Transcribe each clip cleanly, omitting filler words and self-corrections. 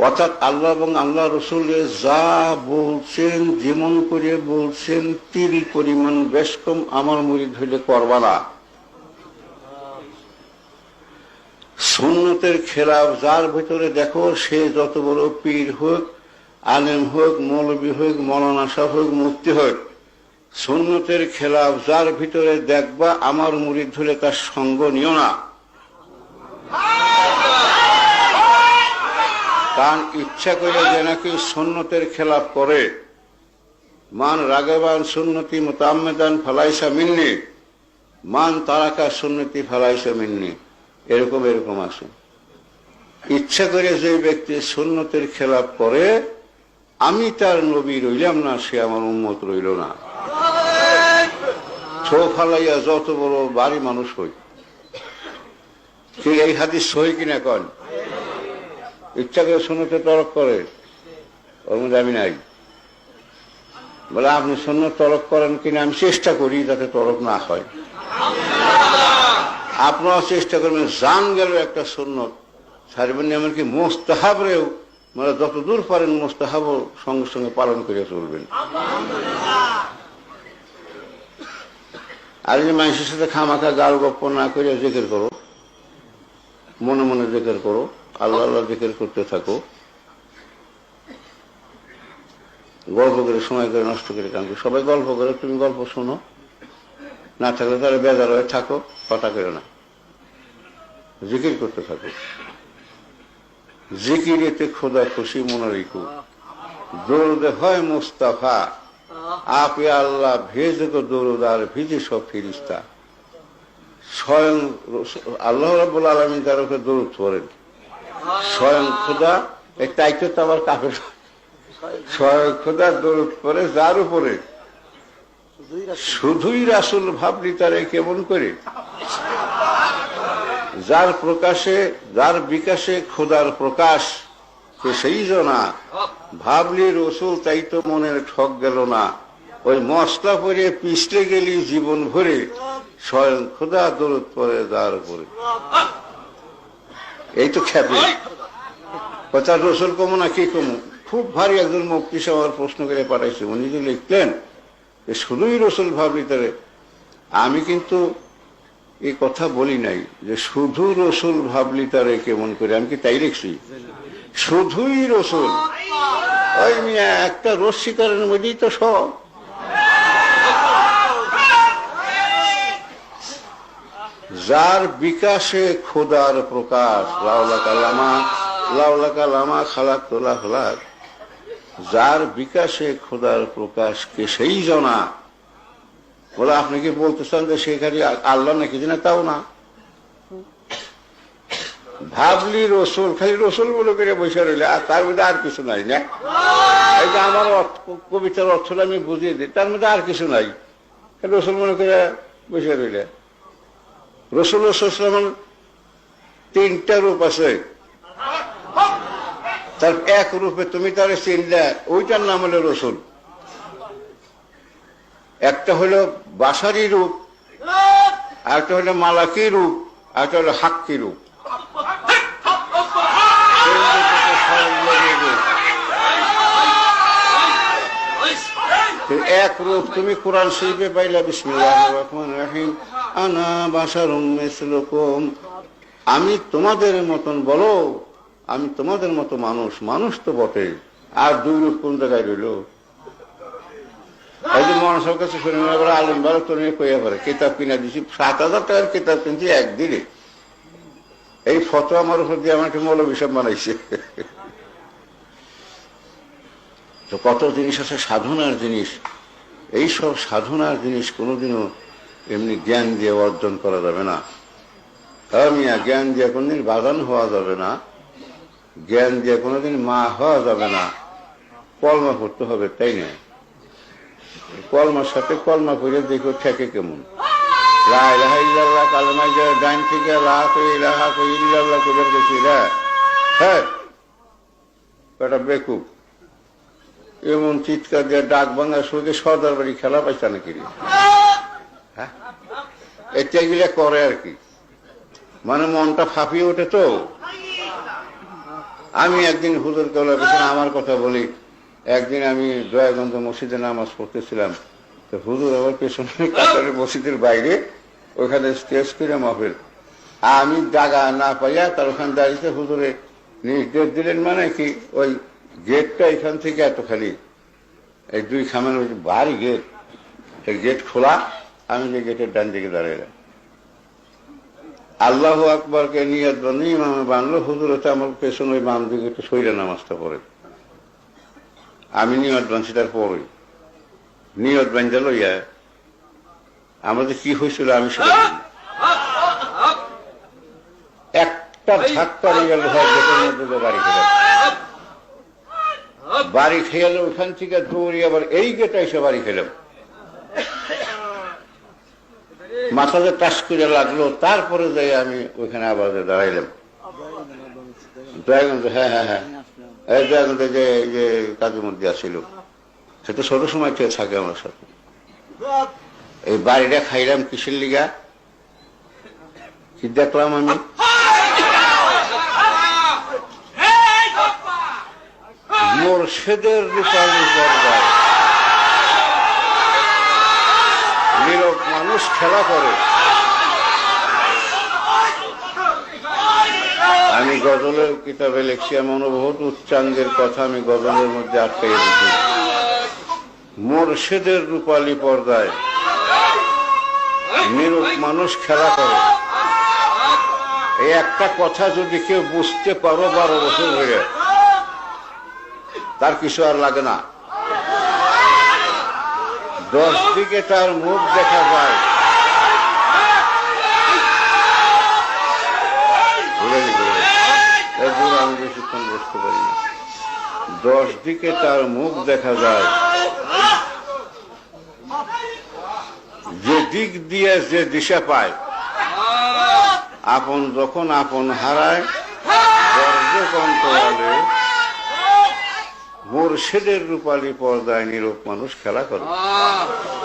অর্থাৎ আল্লাহ এবং আল্লাহ রসুল যা বলছেন, যেমন করে বলছেন, তিল পরিমাণ বেশ কম আমার মুরিদ হইলে করবা না। সুন্নতের খেলাফ যার ভিতরে দেখো, সে যত বড় পীর হোক, আলেম হোক, মৌলবী হোক, মৌলানা সাহেব হোক, মুফতি হোক, সুন্নতের খেলাফ যার ভিতরে দেখবা আমার মুরিদ হলে তার সঙ্গ নিও না। কারণ ইচ্ছা করে যে নাকি সুন্নতের খেলাফ করে, মান রাগবান সুন্নতি মুতাআম্মিদান ফালাইসা মিন্নি, মান তারাকা সুন্নতি ফালাইসা মিন্নি, এরকম আছে। ইচ্ছা করে যে ব্যক্তি সুন্নতের খেলাফ করে, আমি তার নবী রইলাম না, সে আমার উম্মত রইল না। ছো ফালাইয়া যত বড় বাড়ি মানুষ হই, এই হাদিস সহি কিনা কন? ইচ্ছা করে সুন্নতে তরক করে, ওর মধ্যে আমি নাই। বলে আপনি সুন্নত তরক করেন কিনা? আমি চেষ্টা করি যাতে তরক না হয়। আপনারা চেষ্টা করবেন, জান গেল একটা সুন্নত ছাড়বেন, এমনকি মোস্তাহাবরেও মানে যত দূর পারেন মোস্তাহাব সঙ্গে সঙ্গে পালন করে চলবেন। আর যে মানুষের সাথে খামাখা গাল গপ্প না করে জিকির করো, মনে মনে জিকির করো, আল্লাহ আল্লাহ জিকির করতে থাকো। গল্প করে সময় করে নষ্ট করে কাঁদো, সবাই গল্প করে, তুমি গল্প শোনো, না থাকলে তাহলে বেজার হয়ে থাকো, কথা করো না, জিকির করতে থাকো। জিকিরেতে খোদা খুশি মনে রেখো, দরুদে হয় মুস্তাফা, আপে আল্লাহ ভেজে তো দরুদ আর ভিজে সব ফেরেশতা। স্বয়ং আল্লাহ রাব্বুল আলামিন যার উপরে দরুদ পড়েন, স্বয়ং খোদা, তাই তো আবার কাফের, স্বয়ং খোদা দরুদ পড়ে যার উপরে, শুধুই রাসূল ভাবলি তারে কেমন করে, যার প্রকাশে, যার বিকাশে খোদার প্রকাশ, সে সেই জনা ভাবলি রসুল, তাই তো মনের ঠক গেল না। ওই মশলা পরে পিছলে গেলি জীবন ভরে, স্বয়ং খোদা দরুদ পড়ে যার উপরে। এই তো খ্যাপে কথা, রসুল কমো না কি কমো? খুব ভারী একজন মুফতি সাহেব প্রশ্ন করে পাঠাইছে, উনি যে লিখলেন শুধুই রসুল ভাবলি তারে। আমি কিন্তু এই কথা বলি নাই যে শুধু রসুল ভাবলি তারে কেমন করে, আমি কি তাই লিখছি? শুধুই রসুল, ওই মিয়া একটা রশ্মি তারের মধ্যেই তো সব। যার বিকাশে খোদার প্রকাশ, লাউলা কালামা খালাক তোলা খালাক, যার বিকাশে খোদার প্রকাশ কে সেই জনা। বলে আপনি কি বলতে চান যে সেখানে আল্লাহ নাকি? না, তাও না। ভাবলি রসুল, খালি রসুল বলে করে বসে রইলে, আর তার মধ্যে আর কিছু নাই না। এই যে আমার কবিতার অর্থটা আমি বুঝিয়ে দিই, তার মধ্যে আর কিছু নাই, রসুল মনে করে বসে রইলে। রসুল তিনটা রূপ আছে, তার এক রূপে তুমি তারে চিনলে, ওইটার নাম হলো রসুল। একটা হলো বাসারি রূপ, আরেকটা হলো মালাকি রূপ, আরেকটা হলো হাক্কি রূপ। এক রূপ তুমি কোরআন শরীফে পাইলা, বিসমিল্লাহির রহমানির রহিম, আনা বাশারুম মিসলুকুম, আমি তোমাদের মতন, বলো আমি তোমাদের মতো মানুষ। মানুষ তো বটে, আর দুই রূপ কোন জায়গায় রইল? একদিন মানুষের কাছে শুনে আলিম বারো তো নিয়ে কইয়া পারে, কিতাব কিনা দিচ্ছি, 7,000 টাকার কিতাব কিনছি একদিনে। এই ফটো আমার উপর দিয়ে আমাকে মৌলবী সাহেব বানাইছে। তো কত জিনিস আছে সাধনার জিনিস, এই সব সাধনার জিনিস কোনোদিনও এমনি জ্ঞান দিয়ে অর্জন করা যাবে না। মিয়া জ্ঞান দিয়ে কোনদিন বাগান হওয়া যাবে না, জ্ঞান দিয়ে কোনোদিন মা হওয়া যাবে না। কলমা পড়তে হবে, তাই না? কলমার সাথে কলমা করে দেখো ঠেকে কেমন। লা ইলাহা ইল্লাল্লাহ কালেমা ডাইন থেকে লা ইলাহা ইল্লাল্লাহ করে গেছি রে, হ্যাঁ বেটা বেকুব, এমন চিৎকার দিয়ে ডাক ভাঙা শুরু সর্দার বাড়ি খেলা পাইছে নাকি? হ্যাঁ, এটা গিলা করে আর কি, মানে মনটা ফাঁপিয়ে ওঠে তো। আমি একদিন হুজুর কেবলা পেছনে আমার কথা বলি, একদিন আমি দয়াগঞ্জ মসজিদে নামাজ পড়তেছিলাম, তো হুজুর আবার পেছনে কাতারের মসজিদের বাইরে ওখানে স্টেজ করে মাহফিল, আমি জায়গা না পাইয়া তার ওখানে দাঁড়িয়ে হুজুরে নির্দেশ দিলেন, মানে কি ওই গেটটা এখান থেকে এত খালি, এই দুই খামের ওই ভারী গেট, এই গেট খোলা, আমি যে গেটের ডান দিকে দাঁড়াইলাম, আল্লাহু আকবরকে নিয়ত বান্ধে ইমামে বানলো, হুজুর হচ্ছে আমার পেছনে ওই বাম দিকে একটু সইরা নামাজটা পড়ে, আমি নিয়ত বানছি তার পরে নিয়ত বান্ধে লইয়া আমাদের কি হয়েছিল আমি সেটা একটা ধাক্কা গেল গেটের মধ্যে বাড়ি খেলাম, বাড়ি খেয়ালে ওখান থেকে দৌড়ি আবার এই গেটে এসে বাড়ি খেলাম, মাথাতে টাচ করে লাগলো, তারপরে যাই আমি ওইখানে আবার দাঁড়াইলাম দয়াগঞ্জ। হ্যাঁ হ্যাঁ হ্যাঁ, এই দয়াগঞ্জে যে কাজের মধ্যে আসছিল, সেটা ছোট সময় থেকে থাকে আমার সাথে। এই বাড়িটা খাইলাম কিসের লিগা, কি দেখলাম আমি, মোরশেদের রূপালী পর্দায় নীরব মানুষ খেলা করে। আমি গজলের কিতাবে লিখছি, এমন বহুত উচ্চাঙ্গের কথা আমি গজলের মধ্যে আটকাই দিচ্ছি। মোরশেদের রূপালী পর্দায় নীরব মানুষ খেলা করে, এই একটা কথা যদি কেউ বুঝতে পারো 12 বছর হয়ে, তার কিছু আর লাগে না। 10 দিকে তার মুখ দেখা যায়, আমি বেশিক্ষণ বসতে পারি না। 10 দিকে তার মুখ দেখা যায়, যে দিক দিয়ে যে দিশা পায়, আপন যখন আপন হারায়, গর্জকন্তরালে মোরশেদের রূপালী পর্দায় নীরব মানুষ খেলা করে।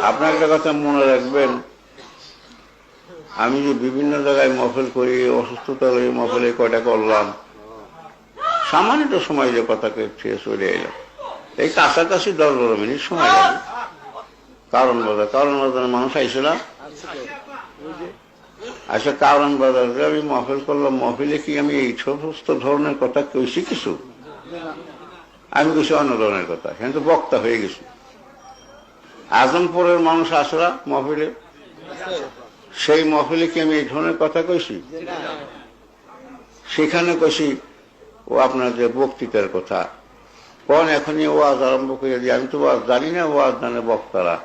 আপনার একটা কথা মনে রাখবেন, আমি যে বিভিন্ন জায়গায় মহফিল করি, অসুস্থতা হয়ে মহফিলে কয়টা করলাম, সামান্য সময় যে কথাকে শেষ হয়ে এলাম, এই কাছাকাছি 10-12 মিনিট সময় লাগে। কারণ বাজার মানুষ আইছিলাম, আচ্ছা কারণ বাজারে আমি মহফিল করলাম, মহফিলে কি আমি এই সমস্ত ধরনের কথা কইছি কিছু? আমি কিছু অন্য ধরনের কথা, কিন্তু বক্তা হয়ে গেছি। আজমপুরের মানুষ আসরা মহফিলে, সেই মহফিলে কি আমি এই ধরনের কথা কইছি? সেখানে কইছি ও আপনার যে বক্তৃতার কথা, কোন এখনই ওয়াজ আরম্ভ করে দিই, আমি তো ওয়াজ জানি না, ওয়াজ জানে বক্তারা,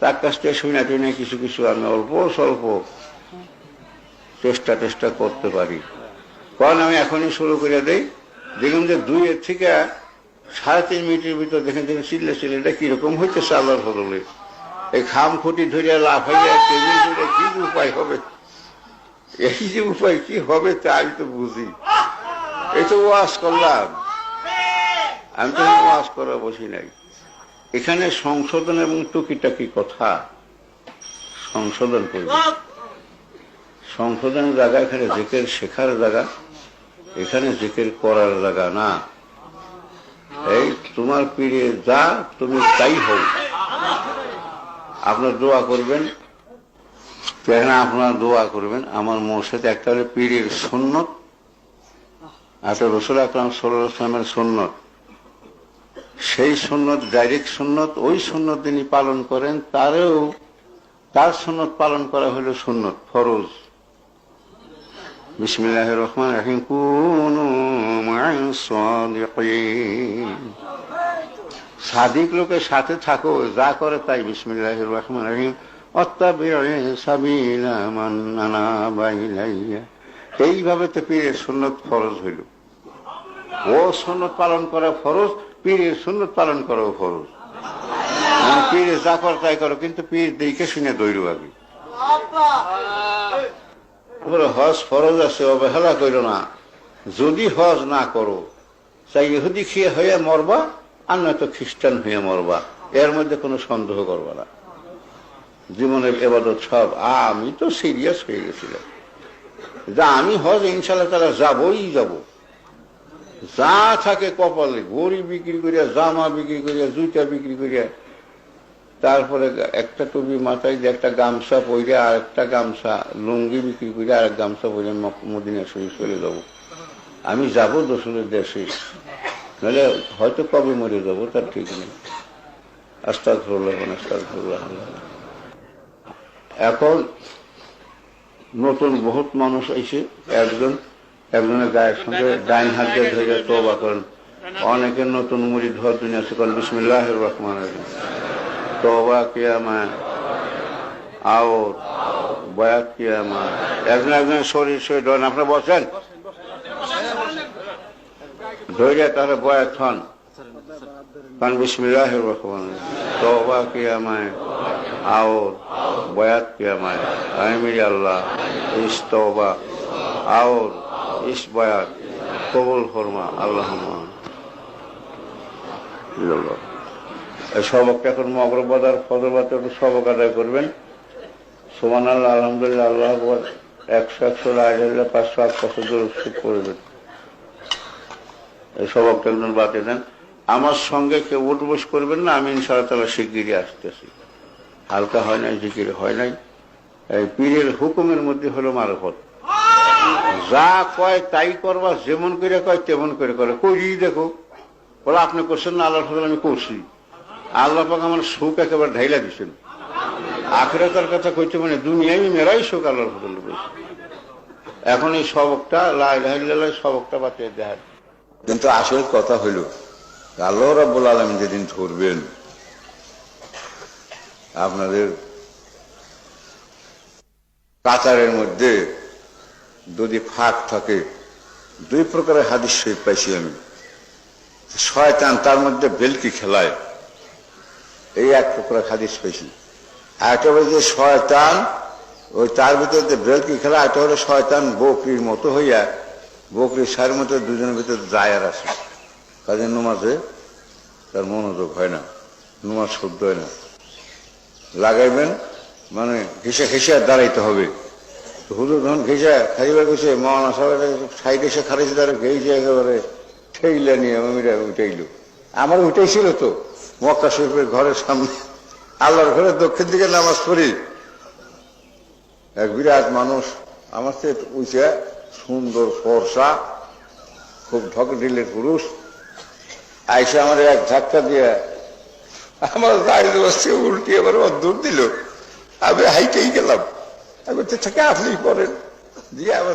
তার কাছ থেকে শুনে টুনে কিছু কিছু আমি অল্প স্বল্প চেষ্টা করতে পারি। কারণ আমি এখনই শুরু করে দেই, দেখুন যে 2 থেকে 3.5 মিনিটের ভিতর দেখেন চিল্লে কিরকম হইতেছে আল্লাহর ফজলে, এই খাম খুঁটি ধরে লাফাইয়া টেবিল ধরে কি উপায় হবে, এই যে উপায় কি হবে তা আমি তো বুঝি। এই তো ওয়াজ করলাম, আমি তো ওয়াজ করা বসি নাই, এখানে সংশোধন এবং টুকিটাকি কথা সংশোধন করব। সংশোধনের জায়গা এখানে জিকির শেখার জায়গা, এখানে জিকির করার জায়গা না। এই তোমার পীরে যা তুমি তাই হও, আপনার দোয়া করবেন, আপনার দোয়া করবেন। আমার মোর্শেদ একটা হলে পীরের সুন্নত, একটা রাসূল আকরাম সাল্লাল্লাহু আলাইহি ওয়াসাল্লামের সুন্নত, সেই সুন্নত ডাইরেক্ট সুন্নত, ওই সুন্নত যিনি পালন করেন তার সুন্নত পালন করা হলো সুন্নত ফরজ। বিসমিল্লাহির রহমানির রহিম, কুনু মা'আস সাদিকিন, সাদিক লোকের সাথে থাকো, যা করে তাই। বিসমিল্লাহির রহমানির রহিম, ওয়াত্তাবি'উ সাবিলা মান আনাবা ইলাইয়া, এইভাবে তো পীরের সুন্নত ফরজ হইল। ও সুন্নত পালন করা ফরজ, পীরের সুন্নত পালন করাও ফরজ। পীরে যা করে তাই করো, কিন্তু পীর দেখে শুনে দৌড়ো আগে। হজ ফরজ আছে, অবহেলা করো না। যদি হজ না করো, তাই ইহুদি খেয়ে হয়ে মরবা, আর নয়তো খ্রিস্টান হয়ে মরবা, এর মধ্যে কোনো সন্দেহ করবা না। জীবনের ইবাদত সব। আমি তো সিরিয়াস হয়ে গেছিলাম যে আমি হজ ইনশাআল্লাহ তাআলা যাবই যাব, যা থাকে কপালে, ঘড়ি বিক্রি করিয়া, জামা বিক্রি করিয়া, জুতা বিক্রি করিয়া, তারপরে একটা টুপি মাথায় দিয়ে একটা গামছা পরে, আর একটা গামছা লুঙ্গি বিক্রি করে আর এক গামছা পরে মদিনা শরীফ চলে যাবো। আমি যাবো রসুলের দেশে, নাহলে হয়তো কবে মরে যাবো তার ঠিক নেই। আস্তাগফিরুল্লাহ, আস্তাগফিরুল্লাহ। এখন নতুন বহুত মানুষ এসে একজনের গায়ের সঙ্গে ডাইন হাত দিয়ে ধরে তওবা করেন। অনেকে নতুন মুরিদ হওয়ার দুনিয়া আছে, করেন বিসমিল্লাহির রহমানির রহিম। তওবা কিয়ামা আও বয়াত কিয়ামা। একজন শরীর ধরেন, আপনারা বসেন, ধরে তাহলে বয়াত হন। কারণ বিসমিল্লাহির রহমানির রহিম। তওবা কিয়ামা আও বয়াত কিয়ামা। আমিরি আল্লাহ ইস তওবা আও ইস বয়াত কবুল ফরমা আল্লাহুম্মা। এই সবকটা এখন মগরব বাজার ফজরবাতে একটু সবক আদায় করবেন। সুবহানাল্লাহ, আলহামদুলিল্লাহ, আল্লাহু আকবার 100 লা ইলাহা ইল্লাল্লাহ 508 বছর দরুদ করবেন। এই সবকটা একজন বাতে দেন। আমার সঙ্গে কেউ উঠবোস করবেন না, আমি ইনশাআল্লাহ তাআলা শিগগিরই আসতেছি। হালকা হয় নাই, জিকির হয় নাই। এই পীরের হুকুমের মধ্যে হলো মারফত। যা কয় তাই করবা, যেমন করে কয় তেমন করে করে। করি দেখো, বলে আপনি করছেন না, আল্লাহর ফজল আমি করছি। আল্লাহ পাক আমার সুখ একেবারে ঢাইলা দিচ্ছেন। আখিরাতের কথা কইতে মানে দুনিয়ায় মেরাই সুখ আল্লাহর ফজল করেছে। এখন এই সবকটা লা ইলাহা ইল্লাল্লাহ সবকটা বাতিয়ে দেয়। কিন্তু আসল কথা হইল, আল্লাহ রাব্বুল আলামিন যেদিন ধরবেন, আপনাদের কাতারের মধ্যে যদি ফাঁক থাকে, দুই প্রকারের হাদিস শরীফ পাইছি আমি। শয়তান তার মধ্যে বেলকি খেলায়, এই এক প্রকার হাদিস পাইছি। একটা হলো যে শয়তান ওই তার ভিতরে যে বেলকি খেলা, একটা হলো শয়তান বকরির মতো হইয়া, বকরির সার মতো দুজনের ভিতরে যায় আর আসে। কাজে নমাজে তার মনোযোগ হয় না, নমাজ শুদ্ধ হয় না। লাগাইবেন মানে ঘেসে ঘেসে দাঁড়াইতে হবে। হুজুর যখন ঘেসে খাইবার গেছে, মহানা সাহেব সাইড এসে খারিয়েছে, তারা ঘেসে একেবারে ঠেইলা নিয়ে মমিরা উঠাইল। আমার উঠেছিল তো মক্কা শরীফের ঘরের সামনে, আল্লাহর ঘরে দক্ষিণ দিকে নামাজ পড়ি। এক বিরাট মানুষ আমার চেয়ে উঠে, সুন্দর ফর্সা, খুব ঢকঢিলের পুরুষ, আইসা আমার এক ধাক্কা দিয়ে আমার দাঁড়িয়ে বসছে, উল্টি আবার দূর দিল। আমি হাইটেই গেলাম। আমি থেকে আপনি করেন দিয়ে আবার